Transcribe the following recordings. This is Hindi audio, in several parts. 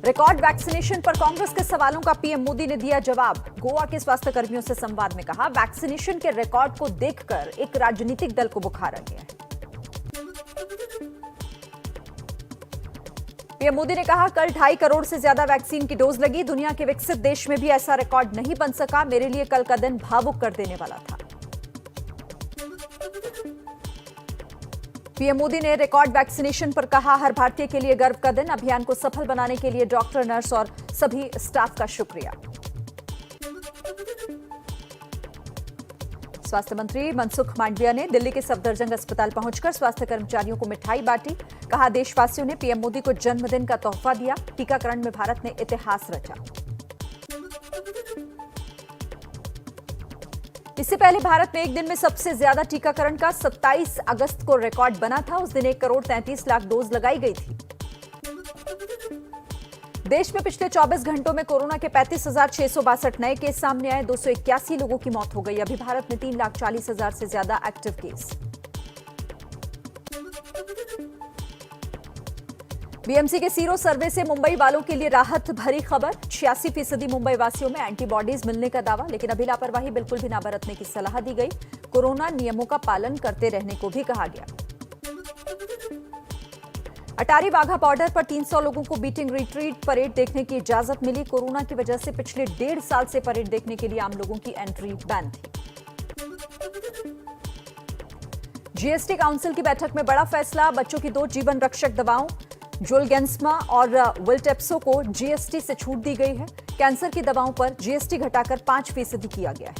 रिकॉर्ड वैक्सीनेशन पर कांग्रेस के सवालों का पीएम मोदी ने दिया जवाब। गोवा के स्वास्थ्य कर्मियों से संवाद में कहा, वैक्सीनेशन के रिकॉर्ड को देखकर एक राजनीतिक दल को बुखार आ गया है। पीएम मोदी ने कहा, कल 2.5 करोड़ से ज्यादा वैक्सीन की डोज लगी। दुनिया के विकसित देश में भी ऐसा रिकॉर्ड नहीं बन सका। मेरे लिए कल का दिन भावुक कर देने वाला था। पीएम मोदी ने रिकॉर्ड वैक्सीनेशन पर कहा, हर भारतीय के लिए गर्व का दिन। अभियान को सफल बनाने के लिए डॉक्टर, नर्स और सभी स्टाफ का शुक्रिया। स्वास्थ्य मंत्री मनसुख मांडविया ने दिल्ली के सफदरजंग अस्पताल पहुंचकर स्वास्थ्य कर्मचारियों को मिठाई बांटी। कहा, देशवासियों ने पीएम मोदी को जन्मदिन का तोहफा दिया। टीकाकरण में भारत ने इतिहास रचा। इससे पहले भारत में एक दिन में सबसे ज्यादा टीकाकरण का 27 अगस्त को रिकॉर्ड बना था। उस दिन 1 करोड़ 33 लाख डोज लगाई गई थी। देश में पिछले 24 घंटों में कोरोना के 35,662 नए केस सामने आए। 281 लोगों की मौत हो गई। अभी भारत में 3,40,000 से ज्यादा एक्टिव केस। बीएमसी के सीरो सर्वे से मुंबई वालों के लिए राहत भरी खबर। 86% मुंबई वासियों में एंटीबॉडीज मिलने का दावा, लेकिन अभी लापरवाही बिल्कुल भी न बरतने की सलाह दी गई। कोरोना नियमों का पालन करते रहने को भी कहा गया। अटारी वाघा बॉर्डर पर 300 लोगों को बीटिंग रिट्रीट परेड देखने की इजाजत मिली। कोरोना की वजह से पिछले 1.5 साल से परेड देखने के लिए आम लोगों की एंट्री बैन थी। जीएसटी काउंसिल की बैठक में बड़ा फैसला। बच्चों की 2 जीवन रक्षक दवाओं जोलगेंस्मा और विल्टेप्सो को जीएसटी से छूट दी गई है। कैंसर की दवाओं पर जीएसटी घटाकर 5% किया गया है।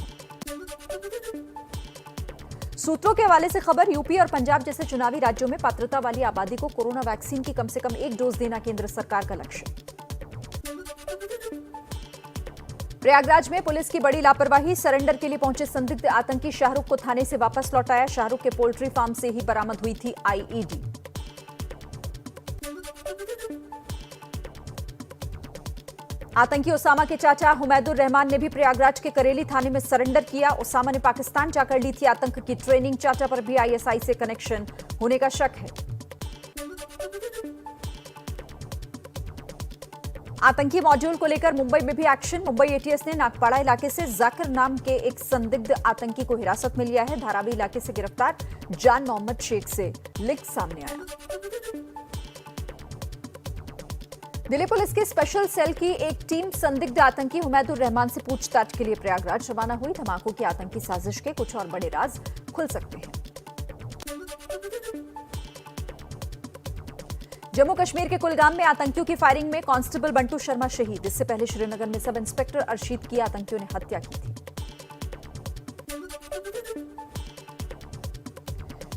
सूत्रों के हवाले से खबर, यूपी और पंजाब जैसे चुनावी राज्यों में पात्रता वाली आबादी को कोरोना वैक्सीन की कम से कम 1 डोज देना केंद्र सरकार का लक्ष्य। प्रयागराज में पुलिस की बड़ी लापरवाही। सरेंडर के लिए पहुंचे संदिग्ध आतंकी शाहरुख को थाने से वापस लौटाया। शाहरुख के पोल्ट्री फार्म से ही बरामद हुई थी आईईडी। आतंकी ओसामा के चाचा हुमैदुर रहमान ने भी प्रयागराज के करेली थाने में सरेंडर किया। ओसामा ने पाकिस्तान जाकर ली थी आतंक की ट्रेनिंग। चाचा पर भी आईएसआई से कनेक्शन होने का शक है। आतंकी मॉड्यूल को लेकर मुंबई में भी एक्शन। मुंबई एटीएस ने नागपाड़ा इलाके से जाकिर नाम के एक संदिग्ध आतंकी को हिरासत में लिया है। धारावी इलाके से गिरफ्तार जान मोहम्मद शेख से लिंक सामने आया। दिल्ली पुलिस के स्पेशल सेल की एक टीम संदिग्ध आतंकी हुमैदुर रहमान से पूछताछ के लिए प्रयागराज रवाना हुई। धमाकों की आतंकी साजिश के कुछ और बड़े राज खुल सकते हैं। जम्मू कश्मीर के कुलगाम में आतंकियों की फायरिंग में कांस्टेबल बंटू शर्मा शहीद। इससे पहले श्रीनगर में सब इंस्पेक्टर अरशीद की आतंकियों ने हत्या की थी।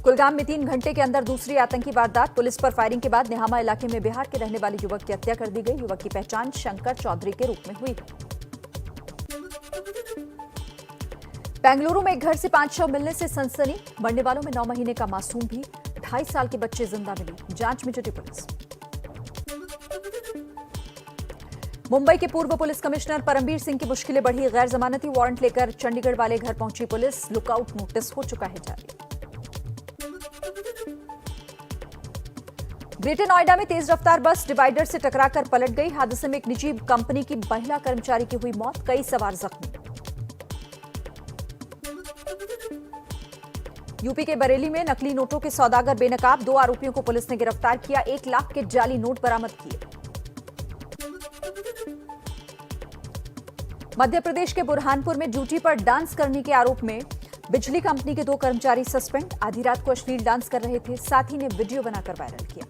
कुलगाम में 3 घंटे के अंदर दूसरी आतंकी वारदात। पुलिस पर फायरिंग के बाद निहामा इलाके में बिहार के रहने वाले युवक की हत्या कर दी गई। युवक की पहचान शंकर चौधरी के रूप में हुई है। बेंगलुरु में एक घर से 5 शव मिलने से सनसनी। मरने वालों में 9 महीने का मासूम भी, 2.5 साल के बच्चे जिंदा मिले। जांच में जुटी पुलिस। मुंबई के पूर्व पुलिस कमिश्नर परमबीर सिंह की मुश्किलें बढ़ी। गैर जमानती वारंट लेकर चंडीगढ़ वाले घर पहुंची पुलिस। लुकआउट नोटिस हो चुका है जारी। ग्रेटर नोएडा में तेज रफ्तार बस डिवाइडर से टकराकर पलट गई। हादसे में एक निजी कंपनी की महिला कर्मचारी की हुई मौत, कई सवार जख्मी। यूपी के बरेली में नकली नोटों के सौदागर बेनकाब। 2 आरोपियों को पुलिस ने गिरफ्तार किया। 1 लाख के जाली नोट बरामद किए। मध्य प्रदेश के बुरहानपुर में ड्यूटी पर डांस करने के आरोप में बिजली कंपनी के 2 कर्मचारी सस्पेंड। आधी रात को अश्लील डांस कर रहे थे, साथी ने वीडियो बनाकर वायरल किया।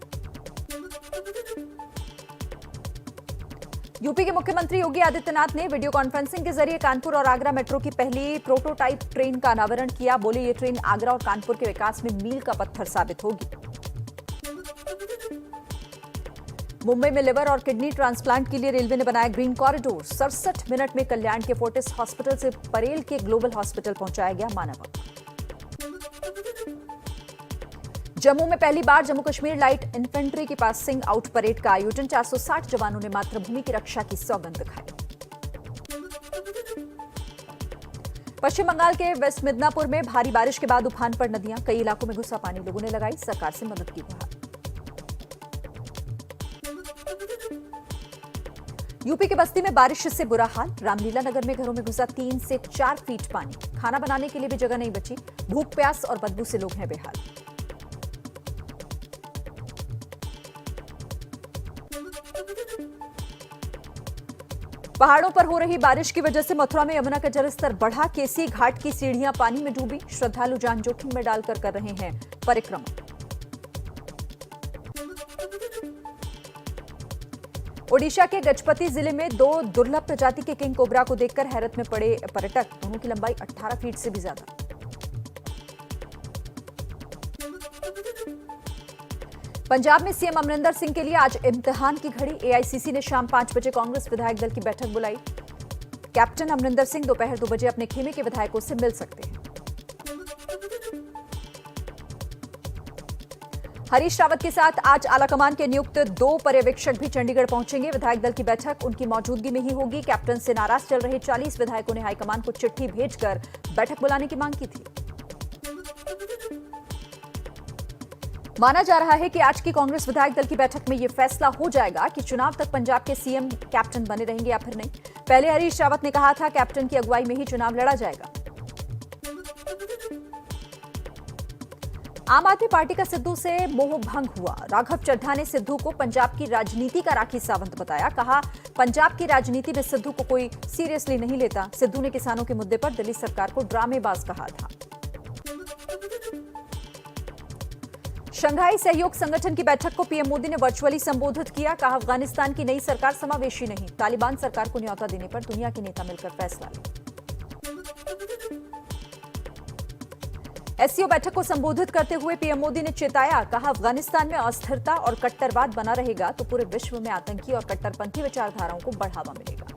यूपी के मुख्यमंत्री योगी आदित्यनाथ ने वीडियो कॉन्फ्रेंसिंग के जरिए कानपुर और आगरा मेट्रो की पहली प्रोटोटाइप ट्रेन का अनावरण किया। बोले, ये ट्रेन आगरा और कानपुर के विकास में मील का पत्थर साबित होगी। मुंबई में लिवर और किडनी ट्रांसप्लांट के लिए रेलवे ने बनाया ग्रीन कॉरिडोर। 67 मिनट में कल्याण के फोर्टिस हॉस्पिटल से परेल के ग्लोबल हॉस्पिटल पहुंचाया गया मानव। जम्मू में पहली बार जम्मू कश्मीर लाइट इन्फेंट्री की पासिंग आउट परेड का आयोजन। 460 जवानों ने मातृभूमि की रक्षा की सौगंध दिखाई। पश्चिम बंगाल के वेस्ट मिदनापुर में भारी बारिश के बाद उफान पर नदियां, कई इलाकों में घुसा पानी, लोगों ने लगाई सरकार से मदद की गुहार। यूपी के बस्ती में बारिश से बुरा हाल, रामलीला नगर में घरों में घुसा 3 से 4 फीट पानी, खाना बनाने के लिए भी जगह नहीं बची, भूख प्यास और बदबू से लोग हैं बेहाल। पहाड़ों पर हो रही बारिश की वजह से मथुरा में यमुना का जलस्तर बढ़ा, केसी घाट की सीढ़ियां पानी में डूबी, श्रद्धालु जान जोखिम में डालकर कर रहे हैं परिक्रमा। ओडिशा के गजपति जिले में 2 दुर्लभ प्रजाति के किंग कोबरा को देखकर हैरत में पड़े पर्यटक, दोनों की लंबाई 18 फीट से भी ज्यादा। पंजाब में सीएम अमरिंदर सिंह के लिए आज इम्तिहान की घड़ी, एआईसीसी ने शाम 5 बजे कांग्रेस विधायक दल की बैठक बुलाई। कैप्टन अमरिंदर सिंह दोपहर 2 बजे अपने खेमे के विधायकों से मिल सकते हैं। हरीश रावत के साथ आज आलाकमान के नियुक्त 2 पर्यवेक्षक भी चंडीगढ़ पहुंचेंगे। विधायक दल की बैठक उनकी मौजूदगी में ही होगी। कैप्टन से नाराज चल रहे 40 विधायकों ने हाईकमान को चिट्ठी भेजकर बैठक बुलाने की मांग की थी। माना जा रहा है कि आज की कांग्रेस विधायक दल की बैठक में यह फैसला हो जाएगा कि चुनाव तक पंजाब के सीएम कैप्टन बने रहेंगे या फिर नहीं। पहले हरीश रावत ने कहा था कैप्टन की अगुवाई में ही चुनाव लड़ा जाएगा। आम आदमी पार्टी का सिद्धू से मोह भंग हुआ। राघव चड्ढा ने सिद्धू को पंजाब की राजनीति का राखी सावंत बताया। कहा पंजाब की राजनीति में सिद्धू को कोई सीरियसली नहीं लेता। सिद्धू ने किसानों के मुद्दे पर दिल्ली सरकार को ड्रामेबाज कहा था। शंघाई सहयोग संगठन की बैठक को पीएम मोदी ने वर्चुअली संबोधित किया। कहा अफगानिस्तान की नई सरकार समावेशी नहीं, तालिबान सरकार को न्यौता देने पर दुनिया के नेता मिलकर फैसला लें। एससीओ बैठक को संबोधित करते हुए पीएम मोदी ने चेताया। कहा अफगानिस्तान में अस्थिरता और कट्टरवाद बना रहेगा तो पूरे विश्व में आतंकी और कट्टरपंथी विचारधाराओं को बढ़ावा मिलेगा।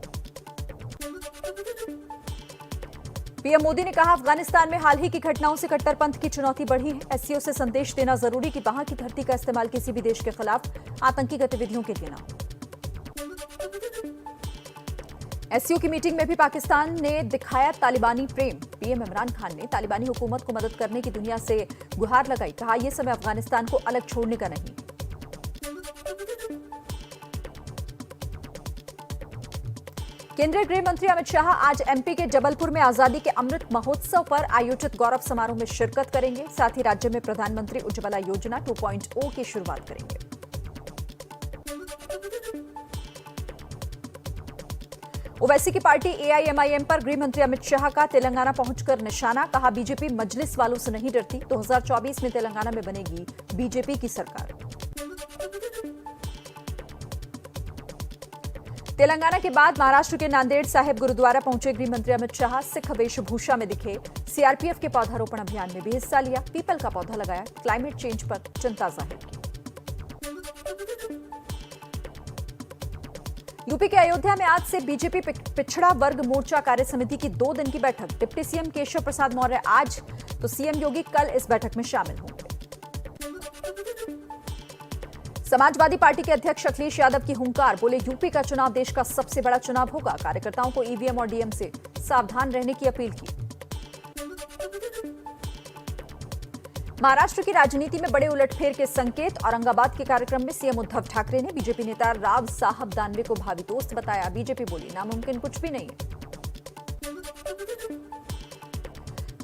पीएम मोदी ने कहा अफगानिस्तान में हाल ही की घटनाओं से कट्टरपंथ की चुनौती बढ़ी है। एससीओ से संदेश देना जरूरी कि वहां की धरती का इस्तेमाल किसी भी देश के खिलाफ आतंकी गतिविधियों के लिए न हो। एससीओ की मीटिंग में भी पाकिस्तान ने दिखाया तालिबानी प्रेम। पीएम इमरान खान ने तालिबानी हुकूमत को मदद करने की दुनिया से गुहार लगाई। कहा यह समय अफगानिस्तान को अलग छोड़ने का नहीं। केंद्रीय गृह मंत्री अमित शाह आज एमपी के जबलपुर में आजादी के अमृत महोत्सव पर आयोजित गौरव समारोह में शिरकत करेंगे। साथ ही राज्य में प्रधानमंत्री उज्ज्वला योजना 2.0 की शुरुआत करेंगे। ओवैसी की पार्टी एआईएमआईएम पर गृह मंत्री अमित शाह का तेलंगाना पहुंचकर निशाना। कहा बीजेपी मजलिस वालों से नहीं डरती। 2024 में तेलंगाना में बनेगी बीजेपी की सरकार। तेलंगाना के बाद महाराष्ट्र के नांदेड़ साहिब गुरुद्वारा पहुंचे गृह मंत्री अमित शाह। सिख वेशभूषा में दिखे। सीआरपीएफ के पौधारोपण अभियान में भी हिस्सा लिया। पीपल का पौधा लगाया। क्लाइमेट चेंज पर चिंता जाहिर की। यूपी के अयोध्या में आज से बीजेपी पिछड़ा वर्ग मोर्चा कार्य समिति की 2 दिन की बैठक। डिप्टी सीएम केशव प्रसाद मौर्य आज तो सीएम योगी कल इस बैठक में शामिल होंगे। समाजवादी पार्टी के अध्यक्ष अखिलेश यादव की हुंकार। बोले यूपी का चुनाव देश का सबसे बड़ा चुनाव होगा। कार्यकर्ताओं को ईवीएम और डीएम से सावधान रहने की अपील की। महाराष्ट्र की राजनीति में बड़े उलटफेर के संकेत। औरंगाबाद के कार्यक्रम में सीएम उद्धव ठाकरे ने बीजेपी नेता राव साहब दानवे को भावी दोस्त बताया। बीजेपी बोली नामुमकिन कुछ भी नहीं है।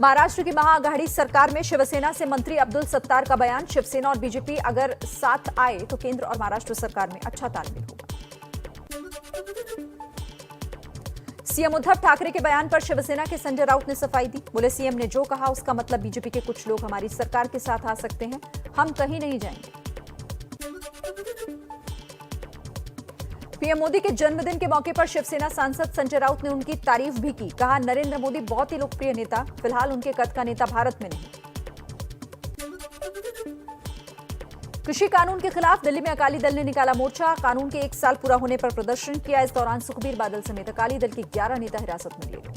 महाराष्ट्र की महाआघाड़ी सरकार में शिवसेना से मंत्री अब्दुल सत्तार का बयान। शिवसेना और बीजेपी अगर साथ आए तो केंद्र और महाराष्ट्र सरकार में अच्छा तालमेल होगा। सीएम उद्धव ठाकरे के बयान पर शिवसेना के संजय राउत ने सफाई दी। बोले सीएम ने जो कहा उसका मतलब बीजेपी के कुछ लोग हमारी सरकार के साथ आ सकते हैं, हम कहीं नहीं जाएंगे। पीएम मोदी के जन्मदिन के मौके पर शिवसेना सांसद संजय राउत ने उनकी तारीफ भी की। कहा नरेंद्र मोदी बहुत ही लोकप्रिय नेता, फिलहाल उनके कद का नेता भारत में नहीं। कृषि कानून के खिलाफ दिल्ली में अकाली दल ने निकाला मोर्चा। कानून के 1 साल पूरा होने पर प्रदर्शन किया। इस दौरान सुखबीर बादल समेत अकाली दल के 11 नेता हिरासत में लिए गए।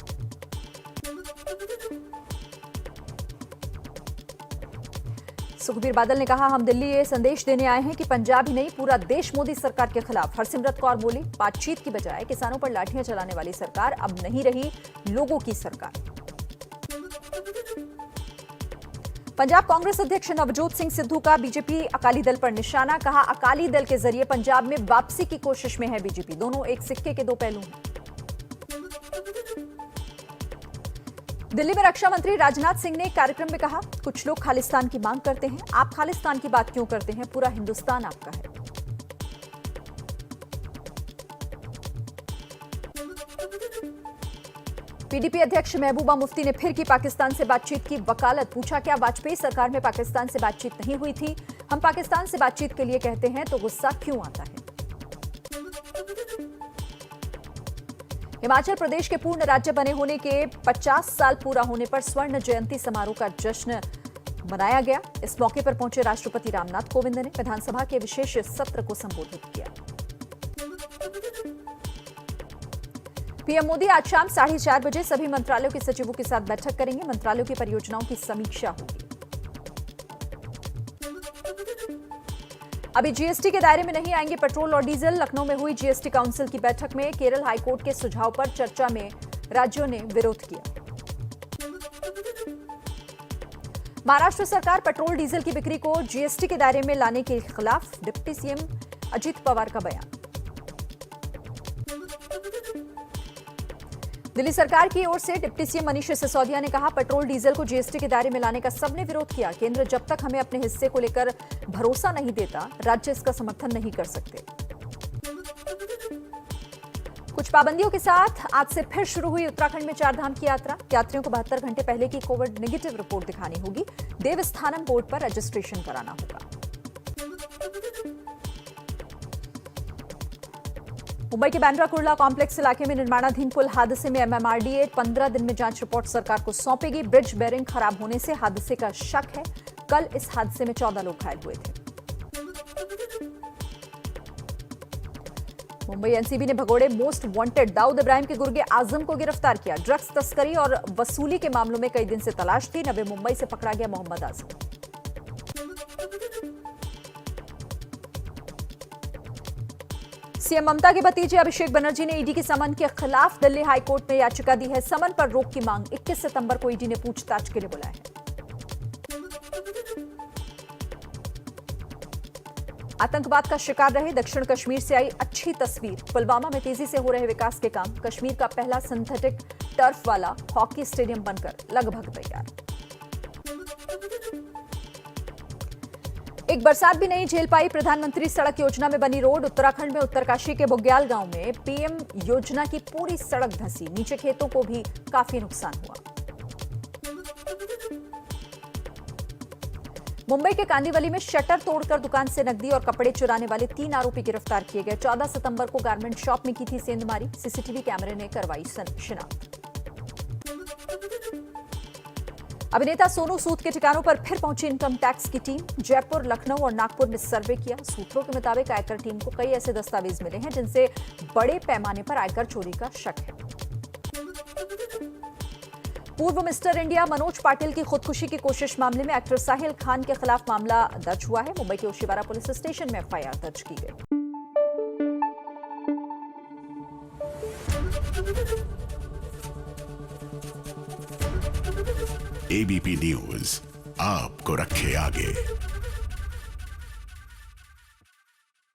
सुखबीर बादल ने कहा हम दिल्ली ये संदेश देने आए हैं कि पंजाब ही नहीं पूरा देश मोदी सरकार के खिलाफ। हरसिमरत कौर बोली बातचीत की बजाय किसानों पर लाठियां चलाने वाली सरकार अब नहीं रही लोगों की सरकार। पंजाब कांग्रेस अध्यक्ष नवजोत सिंह सिद्धू का बीजेपी अकाली दल पर निशाना। कहा, अकाली दल के जरिए पंजाब में वापसी की कोशिश में है बीजेपी। दोनों एक सिक्के के दो पहलू हैं। दिल्ली में रक्षा मंत्री राजनाथ सिंह ने एक कार्यक्रम में कहा, कुछ लोग खालिस्तान की मांग करते हैं, आप खालिस्तान की बात क्यों करते हैं? पूरा हिंदुस्तान आपका है। पीडीपी अध्यक्ष महबूबा मुफ्ती ने फिर की पाकिस्तान से बातचीत की वकालत। पूछा, क्या वाजपेयी सरकार में पाकिस्तान से बातचीत नहीं हुई थी? हम पाकिस्तान से बातचीत के लिए कहते हैं तो गुस्सा क्यों आता है? हिमाचल प्रदेश के पूर्ण राज्य बने होने के 50 साल पूरा होने पर स्वर्ण जयंती समारोह का जश्न मनाया गया। इस मौके पर पहुंचे राष्ट्रपति रामनाथ कोविंद ने विधानसभा के विशेष सत्र को संबोधित किया। पीएम मोदी आज शाम 4:30 बजे सभी मंत्रालयों के सचिवों के साथ बैठक करेंगे। मंत्रालयों की परियोजनाओं की समीक्षा होगी। अभी जीएसटी के दायरे में नहीं आएंगे पेट्रोल और डीजल। लखनऊ में हुई जीएसटी काउंसिल की बैठक में केरल हाईकोर्ट के सुझाव पर चर्चा में राज्यों ने विरोध किया। महाराष्ट्र सरकार पेट्रोल डीजल की बिक्री को जीएसटी के दायरे में लाने के खिलाफ। डिप्टी सीएम अजित पवार का बयान। दिल्ली सरकार की ओर से डिप्टी सीएम मनीष सिसोदिया ने कहा, पेट्रोल डीजल को जीएसटी के दायरे में लाने का सबने विरोध किया। केंद्र जब तक हमें अपने हिस्से को लेकर भरोसा नहीं देता, राज्य इसका समर्थन नहीं कर सकते। कुछ पाबंदियों के साथ आज से फिर शुरू हुई उत्तराखंड में चारधाम की यात्रा। यात्रियों को 72 घंटे पहले की कोविड नेगेटिव रिपोर्ट दिखानी होगी। देवस्थानम बोर्ड पर रजिस्ट्रेशन कराना होगा। मुंबई के बांद्रा कुर्ला कॉम्प्लेक्स इलाके में निर्माणाधीन पुल हादसे में एमएमआरडीए 15 दिन में जांच रिपोर्ट सरकार को सौंपेगी। ब्रिज बेरिंग खराब होने से हादसे का शक है। कल इस हादसे में 14 लोग घायल हुए थे। मुंबई एनसीबी ने भगोड़े मोस्ट वांटेड दाऊद इब्राहिम के गुर्गे आजम को गिरफ्तार किया। ड्रग्स तस्करी और वसूली के मामलों में कई दिन से तलाश थी। नवी मुंबई से पकड़ा गया मोहम्मद आजम। सीएम ममता के भतीजे अभिषेक बनर्जी ने ईडी के समन के खिलाफ दिल्ली हाईकोर्ट में याचिका दी है। समन पर रोक की मांग 21 सितंबर को ईडी ने पूछताछ के लिए बुलाया है। आतंकवाद का शिकार रहे दक्षिण कश्मीर से आई अच्छी तस्वीर। पुलवामा में तेजी से हो रहे विकास के काम। कश्मीर का पहला सिंथेटिक टर्फ वाला हॉकी स्टेडियम बनकर लगभग तैयार। एक बरसात भी नहीं झेल पाई प्रधानमंत्री सड़क योजना में बनी रोड। उत्तराखंड में उत्तरकाशी के बुग्याल गांव में पीएम योजना की पूरी सड़क धंसी। नीचे खेतों को भी काफी नुकसान हुआ। मुंबई के कांदिवली में शटर तोड़कर दुकान से नकदी और कपड़े चुराने वाले 3 आरोपी गिरफ्तार किए गए। 14 सितंबर को गारमेंट शॉप में की थी सेंधमारी। सीसीटीवी कैमरे ने करवाई शिनाख्त। अभिनेता सोनू सूद के ठिकानों पर फिर पहुंची इनकम टैक्स की टीम। जयपुर, लखनऊ और नागपुर में सर्वे किया। सूत्रों के मुताबिक आयकर टीम को कई ऐसे दस्तावेज मिले हैं जिनसे बड़े पैमाने पर आयकर चोरी का शक है। पूर्व मिस्टर इंडिया मनोज पाटिल की खुदकुशी की कोशिश मामले में एक्टर साहिल खान के खिलाफ मामला दर्ज हुआ है। मुंबई के ओशिवारा पुलिस स्टेशन में एफआईआर दर्ज की गई। एबीपी न्यूज आपको रखे आगे।